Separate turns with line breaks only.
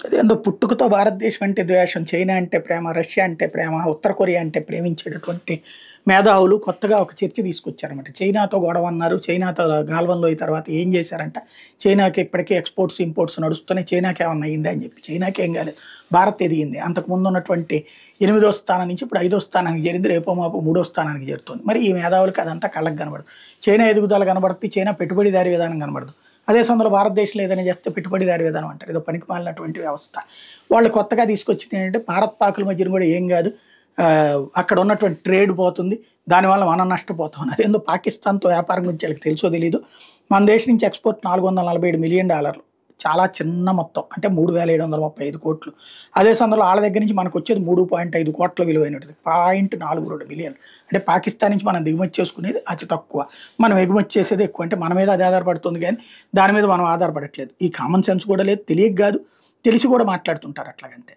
అదేందో పుట్టుకతో భారతదేశం అంటే ద్వేషం, చైనా అంటే ప్రేమ, రష్యా అంటే ప్రేమ, ఉత్తర కొరియా అంటే ప్రేమించేటటువంటి మేధావులు కొత్తగా ఒక చర్చ తీసుకొచ్చారన్నమాట. చైనాతో గొడవ అన్నారు. చైనాతో గాల్వన్ లోయ తర్వాత ఏం చేశారంట, చైనాకి ఇప్పటికే ఎక్స్‌పోర్ట్స్, ఇంపోర్ట్స్ నడుస్తున్నాయి. చైనాకి ఏమన్నా అయిందా అని చెప్పి. చైనాకి ఏం కాలేదు. భారత్ ఎదిగింది. అంతకుముందు ఉన్నటువంటి 8వ స్థానం నుంచి ఇప్పుడు 5వ స్థానానికి చేరింది. రేపో మాపో 3వ స్థానానికి చేరుతుంది. మరి ఈ మేధావులకి అదంతా కళ్ళకి కనబడదు. చైనా ఎదుగుదల కనబడుతుంది. చైనా పెట్టుబడిదారీ విధానం కనబడదు. అదే సమయంలో భారతదేశంలో ఏదైనా చేస్తే పెట్టుబడిదారీ విధానం అంటారు. ఏదో పనికిమాలినటువంటి వ్యవస్థ. వాళ్ళు కొత్తగా తీసుకొచ్చింది ఏంటంటే భారత్ పాకుల మధ్యన కూడా ఏం కాదు, అక్కడ ఉన్నటువంటి ట్రేడ్ పోతుంది, దానివల్ల మనం నష్టపోతాం. అదేందో పాకిస్తాన్తో వ్యాపారం గురించి వాళ్ళకి తెలుసో తెలీదు. మన దేశం నుంచి ఎక్స్‌పోర్ట్ $447 మిలియన్, చాలా చిన్న మొత్తం, అంటే 3,735 కోట్లు. అదే సందర్భంలో వాళ్ళ దగ్గర నుంచి మనకు వచ్చేది 3.5 కోట్ల విలువైనది, 0.42 బిలియన్. అంటే పాకిస్తాన్ నుంచి మనం దిగుమతి చేసుకునేది అతి తక్కువ, మనం ఎగుమతి చేసేది ఎక్కువ. అంటే మన మీద అది ఆధారపడుతుంది కానీ దాని మీద మనం ఆధారపడట్లేదు. ఈ కామన్ సెన్స్ కూడా లేదు, తెలియక కాదు, తెలిసి కూడా మాట్లాడుతుంటారు అట్లాగంతే.